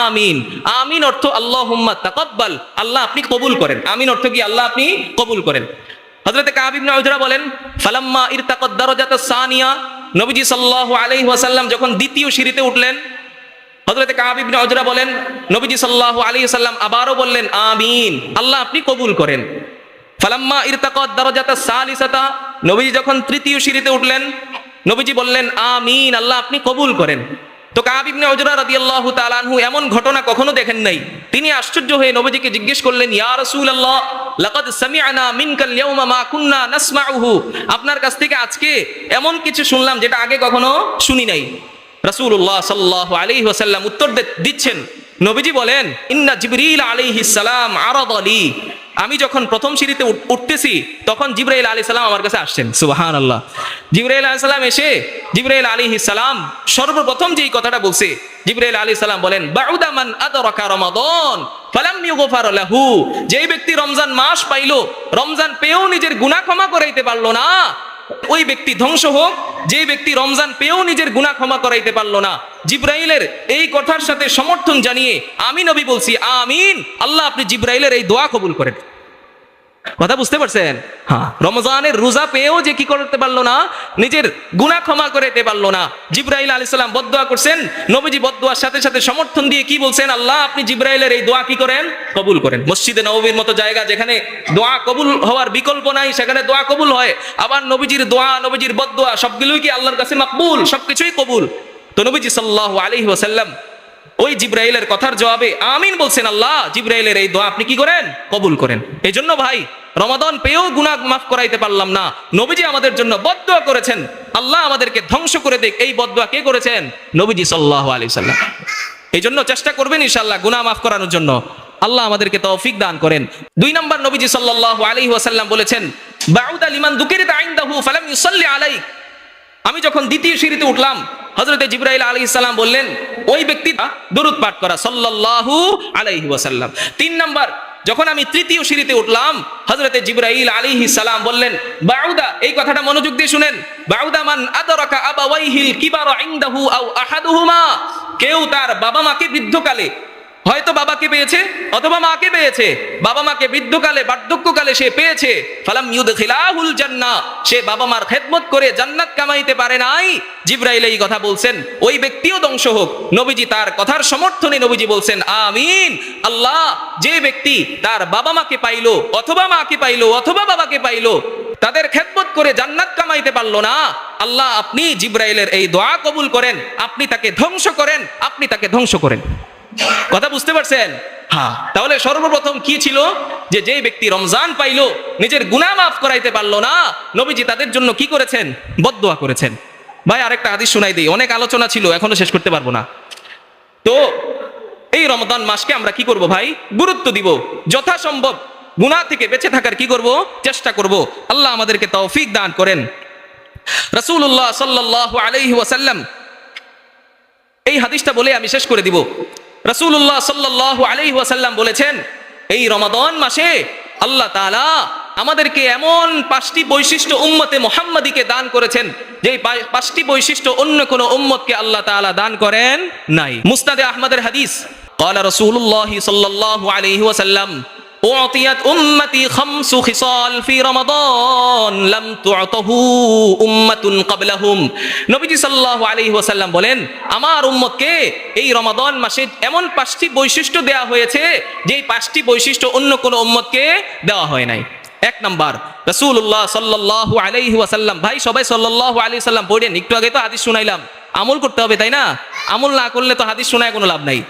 আমিন। আমিন অর্থ আল্লাহুম্মা তাকাব্বাল, আল্লাহ আপনি কবুল করেন। আমিন অর্থ কি? আল্লাহ আপনি কবুল করেন। হযরত কাব ইবনে উজরা বলেন ফালাম্মা ইরতাকাদ দারাজাতাস সানিয়া, নবীজি সাল্লাল্লাহু আলাইহি ওয়াসাল্লাম যখন দ্বিতীয় সিঁড়িতে উঠলেন, হযরত কাব ইবনে উজরা বলেন নবীজি সাল্লাল্লাহু আলাইহি ওয়াসাল্লাম আবারও বললেন আমিন, আল্লাহ আপনি কবুল করেন। ফালাম্মা ইরতাকাদ দারাজাতাস সালিসাতা, নবীজি যখন তৃতীয় সিঁড়িতে উঠলেন, নবীজি বললেন আমিন, আল্লাহ আপনি কবুল করেন। তো কাব ইবনে উজরা রাদিয়াল্লাহু তাআলা আনহু এমন ঘটনা কখনো দেখেন নাই। তিনি আশ্চর্য হয়ে নবীজিকে জিজ্ঞেস করলেন ইয়া রাসূলুল্লাহ লাকাদ সামি'না মিনকাল ইয়াওমা মা কুননা নাসমাউহু, আপনার কাছ থেকে আজকে এমন কিছু শুনলাম যেটা আগে কখনো শুনি নাই। রাসূলুল্লাহ সাল্লাল্লাহু আলাইহি ওয়াসাল্লাম উত্তর দিচ্ছেন, নবীজি বলেন ইন্না জিবরিল আলাইহিস সালাম আরাদালি, আমি যখন প্রথম সিঁড়িতে উঠতেছি তখন জিবরাইল আলাইহিস সালাম আমার কাছে আসছেন। সুবহানাল্লাহ। জিবরাইল আলাইহিস সালাম এসে জিবরাইল আলাইহিস সালাম সর্বপ্রথম যেই কথাটা বলছে, জিবরাইল আলাইহিস সালাম বলেন বাউদা মান আদরাকা রমাদান ফালাম ইউগফার লাহু, যেই ব্যক্তি রমজান মাস পাইলো, রমজান পেয়েও নিজের গুনাহ ক্ষমা করাইতে পারলো না, ওই ব্যক্তি ধ্বংস হোক। যে ব্যক্তি রমজান পেয়েও নিজের গুনাহ ক্ষমা করাইতে পারলো না। জিবরাইলের এই কথার সাথে সমর্থন জানিয়ে আমি নবী বলছি আমিন, আল্লাহ আপনি জিবরাইলের এই দোয়া কবুল করেন। কথা বুঝতে পারছেন? হ্যাঁ, রমজানের রোজা পেয়েও যে কি করতে পারলো না, নিজের গুনাহ ক্ষমা করাইতে পারলো না। জিবরাইল আলাইহিস সালাম বদদোয়া করছেন, নবীজি বদদোয়ার সাথে সাথে সমর্থন দিয়ে কি বলছেন, আল্লাহ আপনি জিবরাইলের এই দোয়া কি করেন? কবুল করেন। মসজিদে নববীর মতো জায়গা যেখানে দোয়া কবুল হওয়ার বিকল্প নাই, সেখানে দোয়া কবুল হয়। আবার নবীজির দোয়া, নবীজির বদদোয়া সবগুলোই কি আল্লাহর কাছে মাকবুল, সবকিছুই কবুল। তো নবীজি সাল্লাল্লাহু আলাইহি ওয়াসাল্লাম ওই জিবরাইলের কথার জবাবে আমিন বলছেন, আল্লাহ জিবরাইলের এই দোয়া আপনি কি করেন? কবুল করেন। এই জন্য ভাই রমাদান পেয়েও গুনাহ মাফ করাইতে পারলাম না, নবীজি আমাদের জন্য বদদোয়া করেছেন, আল্লাহ আমাদেরকে ধ্বংস করে দেখ। এই বদদোয়া কে করেছেন? নবীজি সাল্লাল্লাহু আলাইহি ওয়াসাল্লাম। এই জন্য চেষ্টা করবেন ইনশাআল্লাহ গুনাহ মাফ করানোর জন্য, আল্লাহ আমাদেরকে তৌফিক দান করেন। 2 নম্বর, নবীজি সাল্লাল্লাহু আলাইহি ওয়াসাল্লাম বলেছেন বাউদা লিমান যুকিরতা ইনদাহু ফালাম ইউসাল্লি আলাইক, আমি যখন দ্বিতীয় সিঁড়িতে উঠলাম, হযরতে জিবরাইল আলাইহিস সালাম বললেন ওই ব্যক্তি দরুদ পাঠ করা সাল্লাল্লাহু আলাইহি ওয়াসাল্লাম। 3 নম্বর, যখন আমি তৃতীয় সিঁড়িতে উঠলাম, হযরতে জিবরাইল আলাইহিস সালাম বললেন বাউদা, এই কথাটা মনোযোগ দিয়ে শুনেন, বাউদা মান আদরাকা আবাওয়াইহিল কিবারা ইনদাহু আও আহাদুহুমা, কেউ তার বাবা মাকে বৃদ্ধকালে, হয়তো বাবাকে পেয়েছে অথবা মাকে পেয়েছে, বাবা মাকে বৃদ্ধকালে বার্ধক্যকালে সে পেয়েছে, ফালাম ইউদখিলাহুল জান্নাহ, সে বাবা মার খেদমত করে জান্নাত কামাইতে পারে নাই। জিবরাইল এই কথা বলছেন, ওই ব্যক্তিও ধ্বংস হোক। নবীজি তার কথার সমর্থনে নবীজি বলছেন আমিন, আল্লাহ যে ব্যক্তি তার বাবা মাকে পাইলো অথবা মাকে পাইলো অথবা বাবাকে পাইলো, তাদের খেদমত করে জান্নাত কামাইতে পারলো না, আল্লাহ আপনি জিবরাইলের এই দোয়া কবুল করেন, আপনি তাকে ধ্বংস করেন, আপনি তাকে ধ্বংস করেন। কথা বুঝতে পারছেন? হ্যাঁ। তাহলে সর্বপ্রথম কি ছিল, যে যেই ব্যক্তি রমজান পাইলো নিজের গুনাহ মাফ করাইতে পারলো না, নবীজি তাদের জন্য কি করেছেন? বদদোয়া করেছেন। ভাই আরেকটা হাদিস শোনাই দেই, অনেক আলোচনা ছিল এখনো শেষ করতে পারবো না। তো এই রমজান মাসকে আমরা কি করব ভাই? গুরুত্ব দিব, যথাসম্ভব গুনাহ থেকে বেঁচে থাকার কি করব? চেষ্টা করব। আল্লাহ আমাদেরকে তৌফিক দান করেন। রাসূলুল্লাহ সাল্লাল্লাহু আলাইহি ওয়াসাল্লাম, এই হাদিসটা বলে আমি শেষ করে দিব। রাসূলুল্লাহ সাল্লাল্লাহু আলাইহি ওয়াসাল্লাম বলেছেন এই রমাদান মাসে আল্লাহ তাআলা আমাদেরকে এমন 5টি বৈশিষ্ট্য উম্মতে মুহাম্মাদিকে দান করেছেন, যে 5টি বৈশিষ্ট্য অন্য কোন উম্মতকে আল্লাহ তাআলা দান করেন নাই। মুসনাদে আহমদের হাদিস, قال رسول الله صلى الله عليه وسلم أعطيت أمتي 5 خصال في رمضان لم تعطه أمة قبلهم। নবীজি সাল্লাল্লাহু আলাইহি ওয়াসাল্লাম বলেন, আমার উম্মতকে এই রমাদান মাসে এমন 5টি বৈশিষ্ট্য দেওয়া হয়েছে, যে 5টি বৈশিষ্ট্য অন্য কোন উম্মতকে দেওয়া হয় নাই। 1 নাম্বার, রাসূলুল্লাহ সাল্লাল্লাহু আলাইহি ওয়াসাল্লাম, ভাই সবাই সাল্লাল্লাহু আলাইহি ওয়াসাল্লাম পড়েন, একটু আগে তো হাদিস শুনাইলাম, আমল করতে হবে তাই না? আমল না করলে তো হাদিস শোনায় কোনো লাভ নাই।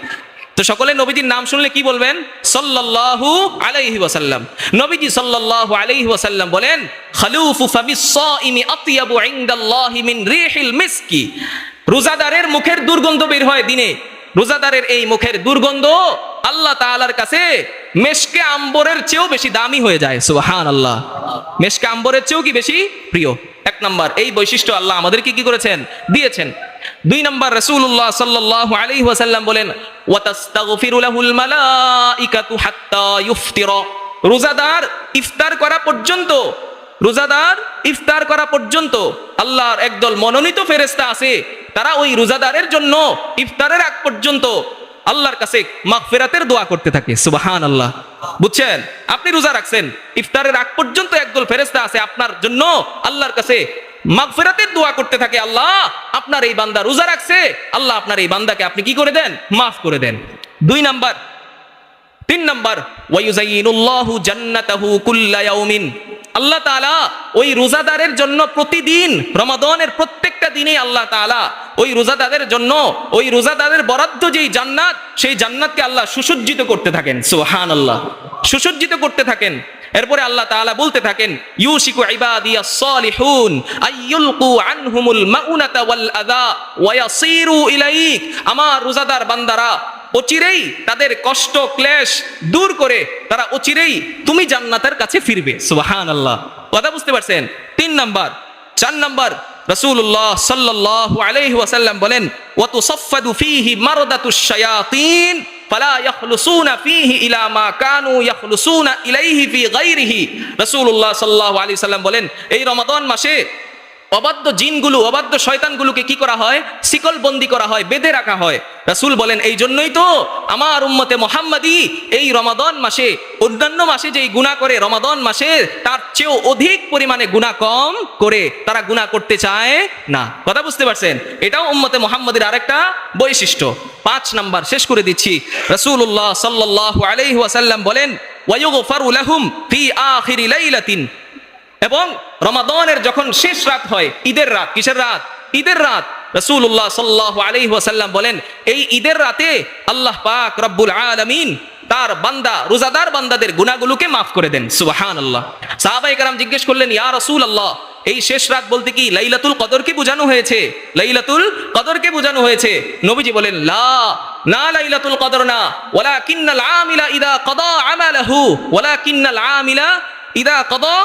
তো সকলে নবীজির নাম শুনলে কি বলবেন? সাল্লাল্লাহু আলাইহি ওয়াসাল্লাম। নবীজি সাল্লাল্লাহু আলাইহি ওয়াসাল্লাম বলেন, খালুফু ফামিস সাইমি আতয়াবু ইনদাল্লাহি মিন রিহিল মিসকি। রোজাদারের মুখের দুর্গন্ধ বের হয় দিনে, রোজাদারের এই মুখের দুর্গন্ধ আল্লাহ তাআলার কাছে মেশকে আম্বরের চেয়েও বেশি দামি হয়ে যায়। সুবহানাল্লাহ, মেশকে আম্বরের চেয়েও কি বেশি প্রিয়। 1 নাম্বার, এই বৈশিষ্ট্য আল্লাহ আমাদেরকে কি করেছেন? দিয়েছেন। 2 নাম্বার, রাসূলুল্লাহ সাল্লাল্লাহু আলাইহি ওয়াসাল্লাম বলেন, ওয়া তাস্তাগফিরু লাহুল মালাইকাতু হাত্তা ইফতিরা। রোজাদার ইফতার করা পর্যন্ত, রোজাদার ইফতার করা পর্যন্ত আল্লাহর একদল মনোনীত ফেরেশতা আছে, তারা ওই রোজাদারের জন্য ইফতারের আগ পর্যন্ত আল্লাহর কাছে মাগফিরাতের দোয়া করতে থাকে। সুবহানাল্লাহ, বুঝছেন? আপনি রোজা রাখছেন, ইফতারের আগ পর্যন্ত একদল ফেরেশতা আছে আপনার জন্য আল্লাহর কাছে মাগফিরাতের দোয়া করতে থাকে। আল্লাহ আপনার এই বান্দা রোজা রাখছে, আল্লাহ আপনার এই বান্দাকে আপনি কি করে দেন? মাফ করে দেন। 2 নাম্বার। 3 নাম্বার, ওয়ায়ুযায়িনুল্লাহু জান্নাতাহু কুল্লা ইয়াউমিন। আল্লাহ তাআলা ওই রোজাদারের জন্য প্রতিদিন, রমাদানের প্রত্যেকটা দিনে আল্লাহ তাআলা ওই রোজাদারের জন্য, ওই রোজাদারের বরাদ্দ যেই জান্নাত, সেই জান্নাতকে আল্লাহ সুসজ্জিত করতে থাকেন। সুবহানাল্লাহ, সুসজ্জিত করতে থাকেন। এরপরে আল্লাহ তাআলা বলতে থাকেন, ইউশিকু ইবাদিয়াস সালিহুন আইয়ুলকু আনহুমুল মাউনাতা ওয়াল আযা ওয়া ইয়াসিরু ইলাইক। আমার রোজাদার বান্দারা অচিরেই তাদের কষ্ট ক্লেশ দূর করে তারা অচিরেই তুমি জান্নাতের কাছে ফিরবে। সুবহানাল্লাহ, কথা বুঝতে পারছেন? 3 নাম্বার। 4 নাম্বার, রাসূলুল্লাহ সাল্লাল্লাহু আলাইহি ওয়াসাল্লাম বলেন, ওয়া তুসাফফাদু ফীহি মারদাতুশ শায়াতিন ফালা ইয়াখলুসুনা ফীহি ইলা মা কানু ইয়াখলুসুনা ইলাইহি ফি গায়রিহি। রাসূলুল্লাহ সাল্লাল্লাহু আলাইহি ওয়াসাল্লাম বলেন, এই রমাদান মাসে অবাধ্য জিনগুলো, অবাধ্য শয়তানগুলোকে কি করা হয়? শিকল বন্দি করা হয়, বেঁধে রাখা হয়। রাসূল বলেন, এই জন্যই তো আমার উম্মতে মুহাম্মাদি এই রমাদান মাসে অন্যান্য মাসে যেই গুনাহ করে, রমাদান মাসে তার চেয়েও অধিক পরিমাণে গুনাহ কম করে, তারা গুনাহ করতে চায় না। কথা বুঝতে পারছেন? এটাও উম্মতে মুহাম্মাদের আরেকটা বৈশিষ্ট্য। 5 নাম্বার, শেষ করে দিচ্ছি। রাসূলুল্লাহ সাল্লাল্লাহু আলাইহি ওয়াসাল্লাম বলেন, ওয়ায়ুগফারু লাহুম ফি আখিরি লাইলাতিন। এবং রমাদানের যখন শেষ রাত হয়, ঈদের রাত, কিসের রাত? ঈদের রাত। রাসূলুল্লাহ সাল্লাল্লাহু আলাইহি ওয়াসাল্লাম বলেন, এই ঈদের রাতে আল্লাহ পাক রব্বুল আলামিন তার বান্দা, রোজাদার বান্দাদের গুনাহগুলোকে মাফ করে দেন। সুবহানাল্লাহ। সাহাবায়ে কেরাম জিজ্ঞেস করলেন, ইয়া রাসূলুল্লাহ, এই শেষ রাত বলতে কি লাইলাতুল কদরকে বোঝানো হয়েছে? লাইলাতুল কদরকে বোঝানো হয়েছে? নবীজি বলেন, লা, না লাইলাতুল কদর না, ওয়ালাকিন্নাল আমিলা ইদা কাদা আমালাহু, ওয়ালাকিন্নাল আমিলা ইদা কাদা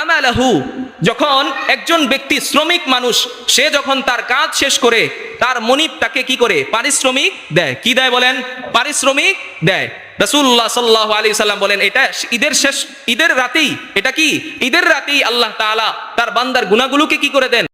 আমালাহু। যখন একজন ব্যক্তি, শ্রমিক মানুষ, সে যখন তার কাজ শেষ করে তার মনিব তাকে কি করে? পারিশ্রমিক দেয়। কি দেয় বলেন? পারিশ্রমিক দেয়। রাসূলুল্লাহ সাল্লাল্লাহু আলাইহি সাল্লাম বলেন, এটা ঈদের শেষ, ঈদের রাতেই, এটা কি ঈদের রাতেই আল্লাহ তাআলা তার বান্দার গুনাহগুলোকে কি করে দেন?